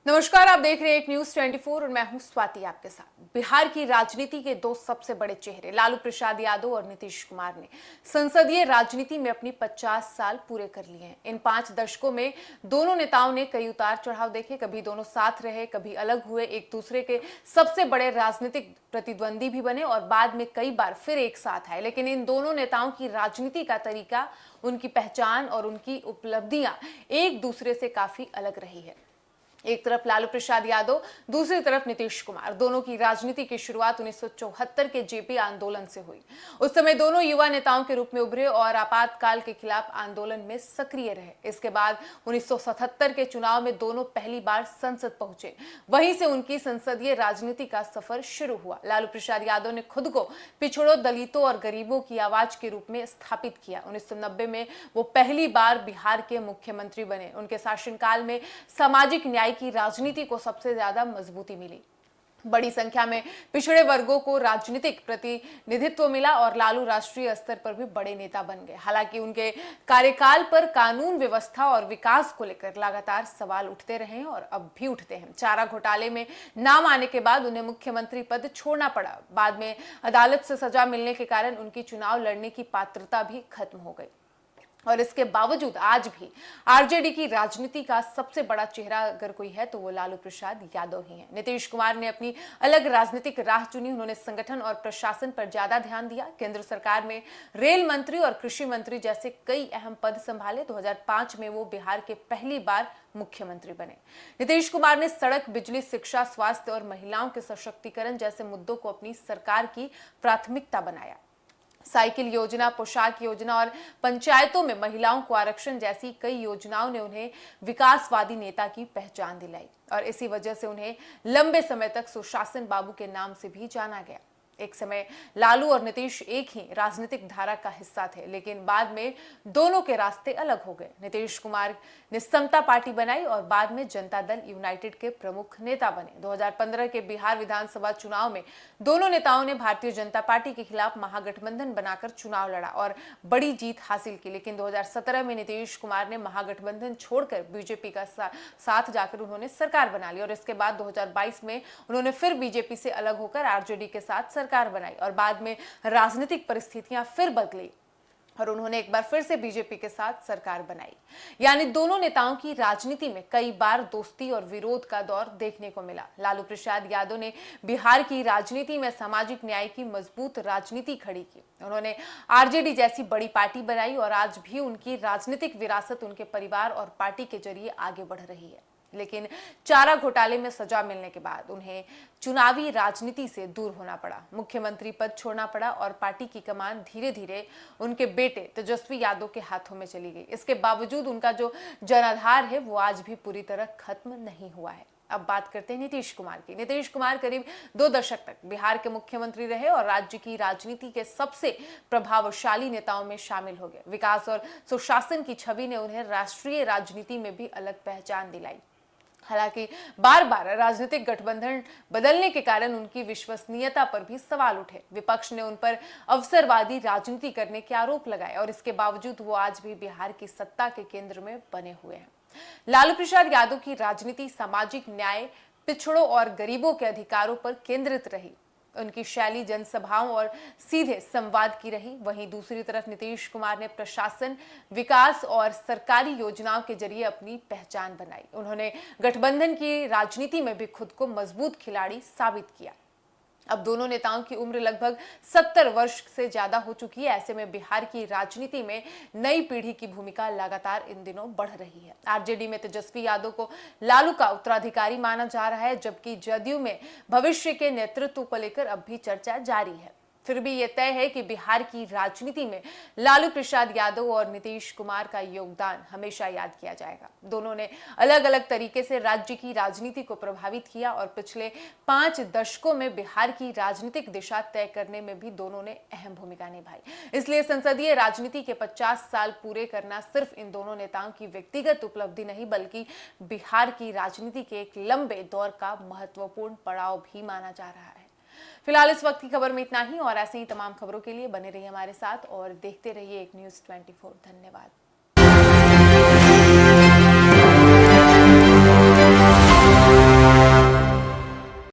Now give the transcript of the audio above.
नमस्कार, आप देख रहे हैं एक न्यूज 24 और मैं हूं स्वाति आपके साथ। बिहार की राजनीति के दो सबसे बड़े चेहरे लालू प्रसाद यादव और नीतीश कुमार ने संसदीय राजनीति में अपनी 50 साल पूरे कर लिए हैं। इन 5 दशकों में दोनों नेताओं ने कई उतार चढ़ाव देखे, कभी दोनों साथ रहे, कभी अलग हुए, एक दूसरे के सबसे बड़े राजनीतिक प्रतिद्वंदी भी बने और बाद में कई बार फिर एक साथ आए। लेकिन इन दोनों नेताओं की राजनीति का तरीका, उनकी पहचान और उनकी उपलब्धियां एक दूसरे से काफी अलग रही है। एक तरफ लालू प्रसाद यादव, दूसरी तरफ नीतीश कुमार। दोनों की राजनीति की शुरुआत 1974 के जेपी आंदोलन से हुई। उस समय दोनों युवा नेताओं के रूप में उभरे और आपातकाल के खिलाफ आंदोलन में सक्रिय रहे। इसके बाद 1977 के चुनाव में दोनों पहली बार संसद पहुंचे। वहीं से उनकी संसदीय राजनीति का सफर शुरू हुआ। लालू प्रसाद यादव ने खुद को पिछड़ों, दलितों और गरीबों की आवाज के रूप में स्थापित किया। 1990 में वो पहली बार बिहार के मुख्यमंत्री बने। उनके शासनकाल में सामाजिक न्याय की राजनीति को सबसे ज्यादा मजबूती मिली। बड़ी संख्या में पिछड़े वर्गों को राजनीतिक प्रतिनिधित्व मिला और लालू राष्ट्रीय स्तर पर भी बड़े नेता बन गए। हालांकि उनके कार्यकाल पर कानून व्यवस्था और विकास को लेकर लगातार सवाल उठते रहे और अब भी उठते हैं। चारा घोटाले में नाम आने के बाद उन्हें मुख्यमंत्री पद छोड़ना पड़ा। बाद में अदालत से सजा मिलने के कारण उनकी चुनाव लड़ने की पात्रता भी खत्म हो गई और इसके बावजूद आज भी आरजेडी की राजनीति का सबसे बड़ा चेहरा अगर कोई है तो वो लालू प्रसाद यादव ही हैं। नीतीश कुमार ने अपनी अलग राजनीतिक राह चुनी। उन्होंने संगठन और प्रशासन पर ज्यादा ध्यान दिया। केंद्र सरकार में रेल मंत्री और कृषि मंत्री जैसे कई अहम पद संभाले। 2005 में वो बिहार के पहली बार मुख्यमंत्री बने। नीतीश कुमार ने सड़क, बिजली, शिक्षा, स्वास्थ्य और महिलाओं के सशक्तिकरण जैसे मुद्दों को अपनी सरकार की प्राथमिकता बनाया। साइकिल योजना, पोशाक योजना और पंचायतों में महिलाओं को आरक्षण जैसी कई योजनाओं ने उन्हें विकासवादी नेता की पहचान दिलाई और इसी वजह से उन्हें लंबे समय तक सुशासन बाबू के नाम से भी जाना गया। एक समय लालू और नीतीश एक ही राजनीतिक धारा का हिस्सा थे, लेकिन बाद में दोनों के रास्ते अलग हो गए। नीतीश कुमार ने समता पार्टी बनाई और बाद में जनता दल यूनाइटेड के प्रमुख नेता बने। 2015 के बिहार विधानसभा चुनाव में दोनों नेताओं ने भारतीय जनता पार्टी के खिलाफ महागठबंधन बनाकर चुनाव लड़ा और बड़ी जीत हासिल की। लेकिन 2017 में नीतीश कुमार ने महागठबंधन छोड़कर बीजेपी का साथ जाकर उन्होंने सरकार बना ली और इसके बाद 2022 में उन्होंने फिर बीजेपी से अलग होकर आरजेडी के साथ सरकार बनाई और बाद में राजनीतिक परिस्थितियां फिर बदली और उन्होंने एक बार फिर से बीजेपी के साथ सरकार बनाई। यानी दोनों नेताओं की राजनीति में कई बार दोस्ती और विरोध का दौर देखने को मिला। लालू प्रसाद यादव ने बिहार की राजनीति में सामाजिक न्याय की मजबूत राजनीति खड़ी की। उन्होंने आरजेडी जैसी बड़ी पार्टी बनाई और आज भी उनकी राजनीतिक विरासत उनके परिवार और पार्टी के जरिए आगे बढ़ रही है। लेकिन चारा घोटाले में सजा मिलने के बाद उन्हें चुनावी राजनीति से दूर होना पड़ा, मुख्यमंत्री पद छोड़ना पड़ा और पार्टी की कमान धीरे धीरे उनके बेटे तेजस्वी यादव के हाथों में चली गई। इसके बावजूद उनका जो जनाधार है वो आज भी पूरी तरह खत्म नहीं हुआ है। अब बात करते हैं नीतीश कुमार की। नीतीश कुमार करीब 2 दशक तक बिहार के मुख्यमंत्री रहे और राज्य की राजनीति के सबसे प्रभावशाली नेताओं में शामिल हो गए। विकास और सुशासन की छवि ने उन्हें राष्ट्रीय राजनीति में भी अलग पहचान दिलाई। हालांकि बार बार राजनीतिक गठबंधन बदलने के कारण उनकी विश्वसनीयता पर भी सवाल उठे। विपक्ष ने उन पर अवसरवादी राजनीति करने के आरोप लगाए और इसके बावजूद वो आज भी बिहार की सत्ता के केंद्र में बने हुए हैं। लालू प्रसाद यादव की राजनीति सामाजिक न्याय, पिछड़ों और गरीबों के अधिकारों पर केंद्रित रही। उनकी शैली जनसभाओं और सीधे संवाद की रही। वहीं दूसरी तरफ नीतीश कुमार ने प्रशासन, विकास और सरकारी योजनाओं के जरिए अपनी पहचान बनाई। उन्होंने गठबंधन की राजनीति में भी खुद को मजबूत खिलाड़ी साबित किया। अब दोनों नेताओं की उम्र लगभग 70 वर्ष से ज्यादा हो चुकी है। ऐसे में बिहार की राजनीति में नई पीढ़ी की भूमिका लगातार इन दिनों बढ़ रही है। आरजेडी में तेजस्वी यादव को लालू का उत्तराधिकारी माना जा रहा है, जबकि जदयू में भविष्य के नेतृत्व को लेकर अब भी चर्चा जारी है। फिर भी यह तय है कि बिहार की राजनीति में लालू प्रसाद यादव और नीतीश कुमार का योगदान हमेशा याद किया जाएगा। दोनों ने अलग अलग तरीके से राज्य की राजनीति को प्रभावित किया और पिछले 5 दशकों में बिहार की राजनीतिक दिशा तय करने में भी दोनों ने अहम भूमिका निभाई। इसलिए संसदीय राजनीति के 50 साल पूरे करना सिर्फ इन दोनों नेताओं की व्यक्तिगत उपलब्धि नहीं, बल्कि बिहार की राजनीति के एक लंबे दौर का महत्वपूर्ण पड़ाव भी माना जा रहा है। फिलहाल इस वक्त की खबर में इतना ही और ऐसे ही तमाम खबरों के लिए बने रहिए हमारे साथ और देखते रहिए एक न्यूज़ 24। धन्यवाद।